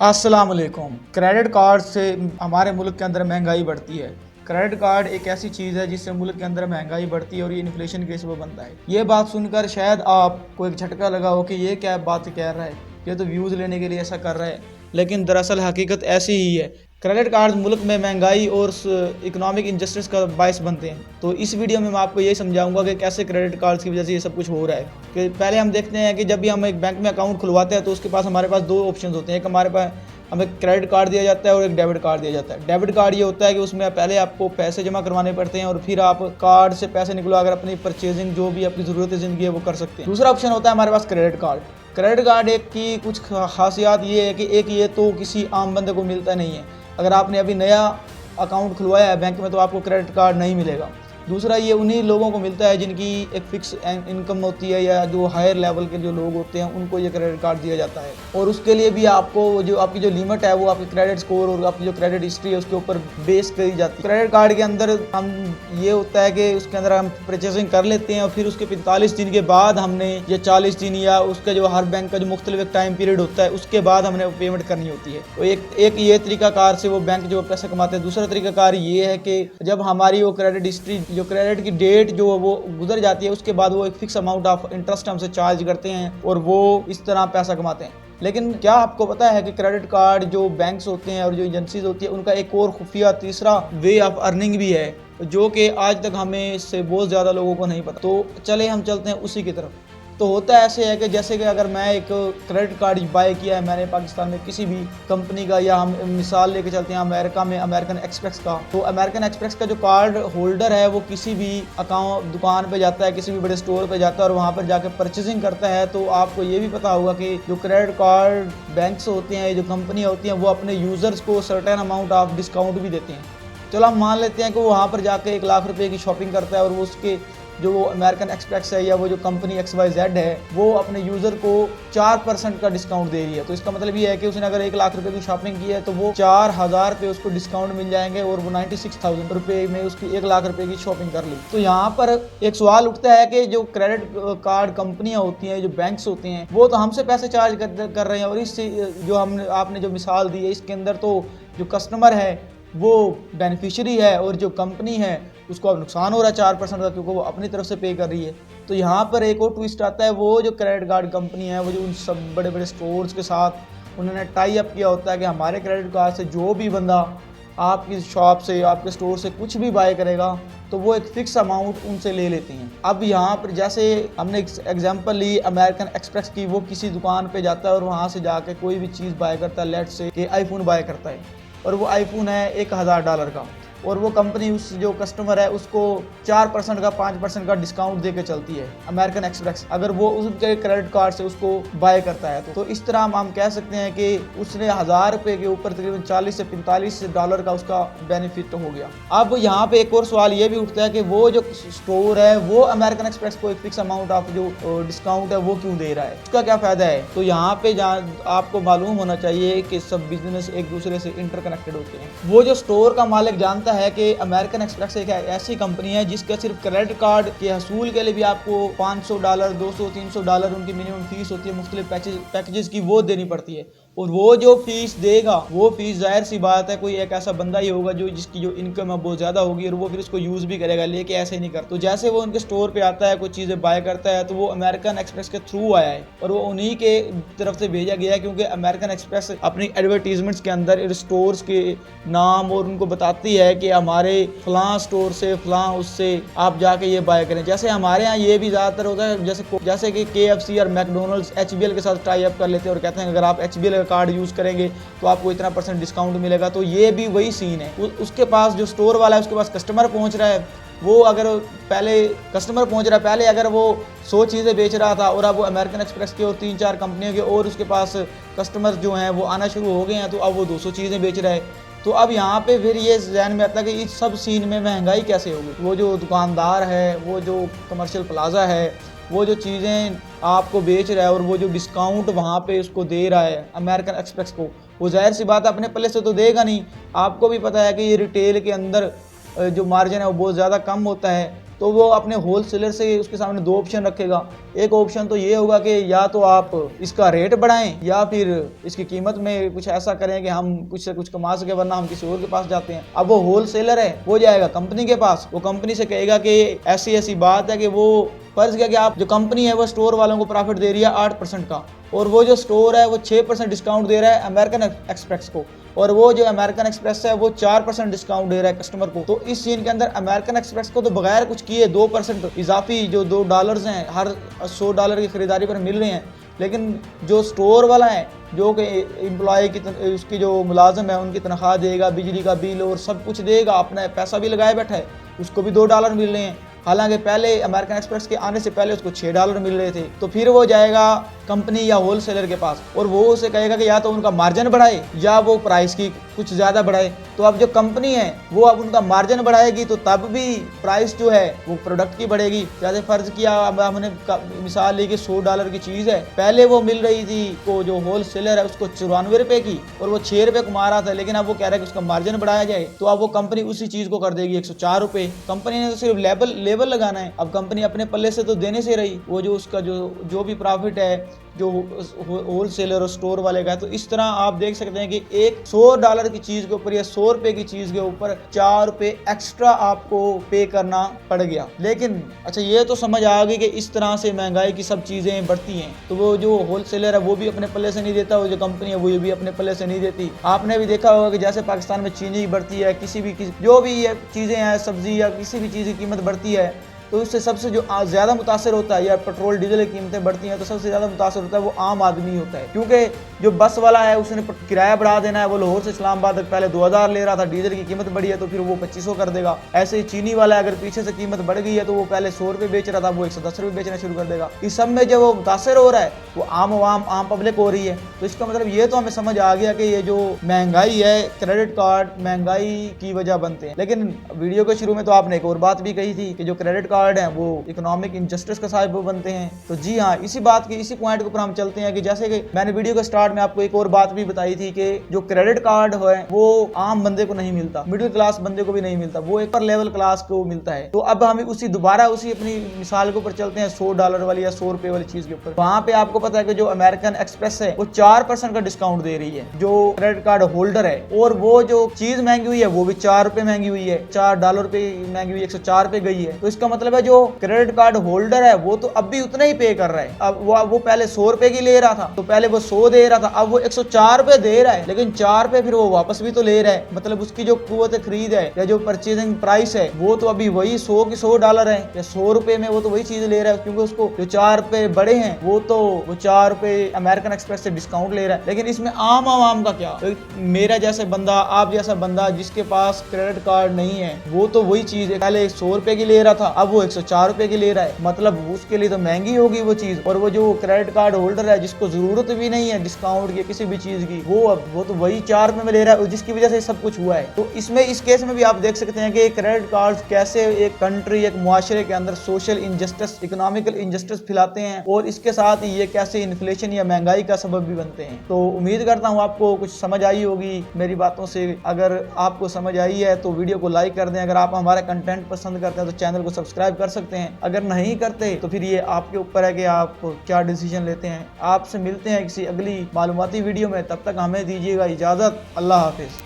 अस्सलाम वालेकुम। Credit card से हमारे मुल्क के अंदर महंगाई बढ़ती है। क्रेडिट कार्ड एक ऐसी चीज़ है जिससे मुल्क के अंदर महंगाई बढ़ती है और ये इन्फ्लेशन के सबब बनता है। ये बात सुनकर शायद आपको एक झटका लगा हो कि ये क्या बात कह रहा है, ये तो व्यूज़ लेने के लिए ऐसा कर रहा है, लेकिन दरअसल हकीकत ऐसी ही है। क्रेडिट कार्ड मुल्क में महंगाई और इकोनॉमिक इंजस्टिस का बायस बनते हैं। तो इस वीडियो में मैं आपको यही समझाऊंगा कि कैसे क्रेडिट कार्ड्स की वजह से ये सब कुछ हो रहा है। कि पहले हम देखते हैं कि जब भी हम एक बैंक में अकाउंट खुलवाते हैं तो उसके पास हमारे पास दो ऑप्शन होते हैं। एक हमारे पास हमें क्रेडिट कार्ड दिया जाता है और एक डेबिट कार्ड दिया जाता है। डेबिट कार्ड ये होता है कि उसमें पहले आपको पैसे जमा करवाने पड़ते हैं और फिर आप कार्ड से पैसे निकलवा कर अपनी परचेजिंग जो भी आपकी ज़रूरत है ज़िंदगी है वो कर सकते हैं। दूसरा ऑप्शन होता है हमारे पास क्रेडिट कार्ड। क्रेडिट कार्ड एक की कुछ खासियत ये है कि एक ये तो किसी आम बंदे को मिलता नहीं है। अगर आपने अभी नया अकाउंट खुलवाया है बैंक में तो आपको क्रेडिट कार्ड नहीं मिलेगा। दूसरा ये उन्हीं लोगों को मिलता है जिनकी एक फिक्स इनकम होती है या जो हायर लेवल के जो लोग होते हैं उनको ये क्रेडिट कार्ड दिया जाता है। और उसके लिए भी आपको जो आपकी जो लिमिट है वो आपकी क्रेडिट स्कोर और आपकी जो क्रेडिट हिस्ट्री है उसके ऊपर बेस करी जाती है। क्रेडिट कार्ड के अंदर हम ये होता है कि उसके अंदर हम परचेसिंग कर लेते हैं और फिर उसके 45 दिन के बाद हमने या 40 दिन या उसका जो हर बैंक का जो मुख्तलिफ टाइम पीरियड होता है उसके बाद हमने पेमेंट करनी होती है। तो एक ये तरीकाकार से वो बैंक जो पैसा कमाते हैं। दूसरा तरीकाकार ये है कि जब हमारी वो क्रेडिट हिस्ट्री जो क्रेडिट की डेट जो वो गुजर जाती है उसके बाद वो एक फिक्स अमाउंट ऑफ इंटरेस्ट हमसे चार्ज करते हैं और वो इस तरह पैसा कमाते हैं। लेकिन क्या आपको पता है कि क्रेडिट कार्ड जो बैंक्स होते हैं और जो एजेंसीज होती है उनका एक और खुफिया तीसरा वे ऑफ अर्निंग भी है जो कि आज तक हमें इससे बहुत ज़्यादा लोगों को नहीं पता। तो चले हम चलते हैं उसी की तरफ। तो होता ऐसे है कि जैसे कि अगर मैं एक क्रेडिट कार्ड बाय किया है मैंने पाकिस्तान में किसी भी कंपनी का, या हम मिसाल लेके चलते हैं अमेरिका में अमेरिकन एक्सप्रेस का, तो अमेरिकन एक्सप्रेस का जो कार्ड होल्डर है वो किसी भी अकाउंट दुकान पे जाता है, किसी भी बड़े स्टोर पे जाता है और वहाँ पर जाकर परचेजिंग करता है। तो आपको ये भी पता होगा कि जो क्रेडिट कार्ड बैंक्स होते हैं, जो कंपनियाँ होती हैं, वो अपने यूज़र्स को सर्टेन अमाउंट ऑफ डिस्काउंट भी देते हैं। चलो हम मान लेते हैं कि वो वहाँ पर जाके 1 लाख रुपए की शॉपिंग करता है और वो उसके जो अमेरिकन एक्सप्रेस है या वो जो कंपनी XYZ है वो अपने यूज़र को 4% का डिस्काउंट दे रही है। तो इसका मतलब ये है कि उसने अगर 1 लाख रुपए की शॉपिंग की है तो वो 4,000 पे उसको डिस्काउंट मिल जाएंगे और वो 96,000 रुपये में उसकी 1 लाख रुपए की शॉपिंग कर ली। तो यहाँ पर एक सवाल उठता है कि जो क्रेडिट कार्ड कंपनियाँ होती हैं, जो बैंक्स होते हैं, वो तो हमसे पैसे चार्ज कर रहे हैं और इससे जो आपने जो मिसाल दी है इसके अंदर तो जो कस्टमर है वो बेनिफिशियरी है और जो कंपनी है उसको अब नुकसान हो रहा है 4% का, क्योंकि वो अपनी तरफ से पे कर रही है। तो यहाँ पर एक और ट्विस्ट आता है, वो जो क्रेडिट कार्ड कंपनी है वो जो उन सब बड़े बड़े स्टोर्स के साथ उन्होंने टाई अप किया होता है कि हमारे क्रेडिट कार्ड से जो भी बंदा आपकी शॉप से, आपके स्टोर से कुछ भी बाय करेगा तो वो एक फ़िक्स अमाउंट उनसे ले लेती हैं। अब यहाँ पर जैसे हमने एग्जांपल ली अमेरिकन एक्सप्रेस की, वो किसी दुकान पे जाता है और वहाँ से जाके कोई भी चीज़ बाय करता है, लेट्स से कि आईफोन बाय करता है और वो आईफोन है $1,000 का और वो कंपनी उस जो कस्टमर है उसको 4% का 5% का डिस्काउंट दे के चलती है अमेरिकन एक्सप्रेस, अगर वो उसके क्रेडिट कार्ड से उसको बाय करता है। तो इस तरह हम कह सकते हैं कि उसने 1,000 रुपये के ऊपर तकरीबन $40 से $45 का उसका बेनिफिट हो गया। अब यहाँ पे एक और सवाल ये भी उठता है कि वो जो स्टोर है वो अमेरिकन एक्सप्रेस को एक फिक्स अमाउंट ऑफ जो डिस्काउंट है वो क्यों दे रहा है, उसका क्या फ़ायदा है। तो यहाँ पे आपको मालूम होना चाहिए कि सब बिजनेस एक दूसरे से इंटरकनेक्टेड होते हैं। वो जो स्टोर का मालिक जानता है कि अमेरिकन एक्सप्रेस एक ऐसी कंपनी है जिसका सिर्फ क्रेडिट कार्ड के हसूल के लिए भी आपको $500, $200, $300 उनकी मिनिमम फीस होती है मुख्तलिफ पैकेजेस की, वो देनी पड़ती है। और वो जो फीस देगा वो फीस जाहिर सी बात है कोई एक ऐसा बंदा ही होगा जो जिसकी जो इनकम है बहुत ज़्यादा होगी और वो फिर उसको यूज़ भी करेगा, लेके ऐसे नहीं कर। तो जैसे वो उनके स्टोर पे आता है कुछ चीज़ें बाय करता है तो वो अमेरिकन एक्सप्रेस के थ्रू आया है और वो उन्हीं के तरफ से भेजा गया है, क्योंकि अमेरिकन एक्सप्रेस अपनी एडवर्टीजमेंट्स के अंदर स्टोर्स के नाम और उनको बताती है कि हमारे फलां स्टोर से फलां उससे आप जाके ये बाय करें। जैसे हमारे यहाँ ये भी ज़्यादातर होता है जैसे कि KFC और मैकडोनल्ड्स HBL के साथ टाई अप कर लेते हैं और कहते हैं अगर आप HBL कार्ड यूज़ करेंगे तो आपको इतना % डिस्काउंट मिलेगा। तो ये भी वही सीन है। उसके पास जो स्टोर वाला है उसके पास कस्टमर पहुंच रहा है, वो अगर पहले कस्टमर पहुंच रहा है, पहले अगर वो 100 चीज़ें बेच रहा था और अब वो अमेरिकन एक्सप्रेस के और 3-4 कंपनियों के और उसके पास कस्टमर जो हैं वो आना शुरू हो गए हैं, तो अब वो 200 चीज़ें बेच रहा है। तो अब यहाँ पे फिर ये ज़हन में आता है कि इस सब सीन में महंगाई कैसे होगी। वो जो दुकानदार है, वो जो कमर्शियल प्लाजा है, वो जो चीज़ें आपको बेच रहा है और वो जो डिस्काउंट वहाँ पे उसको दे रहा है अमेरिकन एक्सप्रेस को, वो जाहिर सी बात अपने पल्ले से तो देगा नहीं। आपको भी पता है कि ये रिटेल के अंदर जो मार्जिन है वो बहुत ज़्यादा कम होता है। तो वो अपने होल सेलर से उसके सामने दो ऑप्शन रखेगा। एक ऑप्शन तो ये होगा कि या तो आप इसका रेट बढ़ाएं या फिर इसकी कीमत में कुछ ऐसा करें कि हम कुछ से कुछ कमा सके, वरना हम किसी और के पास जाते हैं। अब वो होल सेलर है, वो जाएगा कंपनी के पास, वो कंपनी से कहेगा कि ऐसी ऐसी बात है कि वो फर्ज किया कि आप जो कंपनी है वो स्टोर वालों को प्रॉफिट दे रही है 8% का, और वो जो स्टोर है वो 6% डिस्काउंट दे रहा है अमेरिकन एक्सप्रेस को, और वो जो अमेरिकन एक्सप्रेस है वो 4% डिस्काउंट दे रहा है कस्टमर को। तो इस सीन के अंदर अमेरिकन एक्सप्रेस को तो बगैर कुछ किए 2% इजाफी जो $2 हैं हर $100 की खरीदारी पर मिल रहे हैं, लेकिन जो स्टोर वाला है जो कि एम्प्लॉय की उसकी जो मुलाजिम है उनकी तनख्वाह देगा, बिजली का बिल और सब कुछ देगा, अपना पैसा भी लगाए बैठा है, उसको भी $2 मिल रहे हैं। हालांकि पहले अमेरिकन एक्सप्रेस के आने से पहले उसको $6 मिल रहे थे। तो फिर वो जाएगा कंपनी या होल सेलर के पास और वो उसे कहेगा कि या तो उनका मार्जिन बढ़ाए या वो प्राइस की कुछ ज़्यादा बढ़ाए। तो अब जो कंपनी है वो अब उनका मार्जिन बढ़ाएगी तो तब भी प्राइस जो है वो प्रोडक्ट की बढ़ेगी। जैसे फर्ज किया, अब हमने मिसाल ली कि $100 की चीज़ है, पहले वो मिल रही थी को जो होल सेलर है उसको ₹94 की और वो ₹6 कमा रहा था, लेकिन अब वो कह रहा है कि उसका मार्जिन बढ़ाया जाए। तो अब वो कंपनी उसी चीज़ को कर देगी ₹104। कंपनी ने तो सिर्फ लेबल लगाना है, अब कंपनी अपने पल्ले से तो देने से रही, वो जो उसका जो भी प्रॉफिट है जो होल सेलर और स्टोर वाले का है। तो इस तरह आप देख सकते हैं कि एक $100 की चीज़ के ऊपर या ₹100 की चीज़ के ऊपर ₹4 एक्स्ट्रा आपको पे करना पड़ गया। लेकिन अच्छा ये तो समझ आ गई कि इस तरह से महंगाई की सब चीज़ें बढ़ती हैं, तो वो जो होल सेलर है वो भी अपने पल्ले से नहीं देता, वो जो कंपनी है वो भी अपने पल्ले से नहीं देती। आपने भी देखा होगा कि जैसे पाकिस्तान में चीनी बढ़ती है, किसी भी जो भी चीज़ें हैं, सब्जी या किसी भी चीज़ की कीमत बढ़ती है, तो उससे सबसे जो ज़्यादा मुतासर होता है, या पेट्रोल डीजल की कीमतें बढ़ती हैं तो सबसे ज़्यादा मुतासर होता है वो आम आदमी होता है, क्योंकि जो बस वाला है उसने किराया बढ़ा देना है। वो लाहौर से इस्लामाबाद तक पहले 2000 ले रहा था, डीजल की कीमत बढ़ी है तो फिर वो 2500 कर देगा। ऐसे ही चीनी वाला है, अगर पीछे से कीमत बढ़ गई है तो वो पहले ₹100 बेच रहा था वो ₹110 बेचना शुरू कर देगा। इस सब में जो वो मुतासर हो रहा है वो आम पब्लिक हो रही है। तो इसका मतलब ये तो हमें समझ आ गया कि ये जो महंगाई है, क्रेडिट कार्ड महंगाई की वजह बनते हैं। लेकिन वीडियो के शुरू में तो आपने एक और बात भी कही थी कि जो क्रेडिट कार्ड है वो इकोनॉमिक इनजस्टिस का साबित बनते हैं। तो जी हाँ, इसी पॉइंट के ऊपर हम चलते हैं कि जैसे कि मैंने वीडियो के स्टार्ट में आपको एक और बात भी बताई थी कि जो क्रेडिट कार्ड है वो आम बंदे को नहीं मिलता, मिडिल क्लास बंदे को भी नहीं मिलता, वो एक पर लेवल क्लास को मिलता है। तो अब हम दोबारा उसी अपनी मिसाल के ऊपर चलते हैं $100 वाली या ₹100 वाली चीज के ऊपर। वहां पे आपको पता है कि जो अमेरिकन एक्सप्रेस है वो 4% का डिस्काउंट दे रही है जो क्रेडिट कार्ड होल्डर है, और वो जो चीज महंगी हुई है वो भी ₹4 महंगी हुई है, $4 पे महंगी हुई, ₹104 गई है। तो इसका मतलब है जो क्रेडिट कार्ड होल्डर है वो तो अब भी उतना ही पे कर रहा है। अब वो पहले ₹100 की ले रहा था तो पहले वो 100 दे रहा था, अब वो ₹104 दे रहा है, लेकिन ₹4 फिर वो वापस भी तो ले रहा है। मतलब उसकी जो कुव्वत खरीद है या जो परचेजिंग प्राइस है वो तो अभी वही $100 है या ₹100 में वो तो वही चीज ले रहा है, क्योंकि उसको जो ₹4 बड़े हैं वो ₹4 अमेरिकन एक्सप्रेस से डिस्काउंट ले रहा है। लेकिन इसमें आम का क्या, तो मेरा जैसे बंदा, आप जैसा बंदा जिसके पास क्रेडिट कार्ड नहीं है वो तो वही चीज पहले ₹100 की ले रहा था, अब वो ₹104 की ले रहा है। मतलब उसके लिए तो महंगी होगी वो चीज, और वो जो क्रेडिट कार्ड होल्डर है जिसको जरूरत भी नहीं है डिस्काउंट की किसी भी चीज की, वो तो वही ₹4 में ले रहा है, जिसकी वजह से सब कुछ हुआ है। तो इस केस में भी आप देख सकते हैं कि क्रेडिट कार्ड कैसे एक कंट्री, एक मुआशरे के अंदर सोशल इनजस्टिस, इकोनॉमिकल इनजस्टिस फैलाते हैं, और इसके साथ ही ये कैसे इन्फ्लेशन या महंगाई का सबब भी बनते हैं। तो उम्मीद करता हूँ आपको कुछ समझ आई होगी मेरी बातों से। अगर आपको समझ आई है तो वीडियो को लाइक कर दें। अगर आप हमारा कंटेंट पसंद करते हैं तो चैनल को सब्सक्राइब कर सकते हैं। अगर नहीं करते तो फिर ये आपके ऊपर है कि आप क्या डिसीजन लेते हैं। आपसे मिलते हैं किसी अगली मालूमाती वीडियो में, तब तक हमें दीजिएगा इजाजत। अल्लाह हाफिज।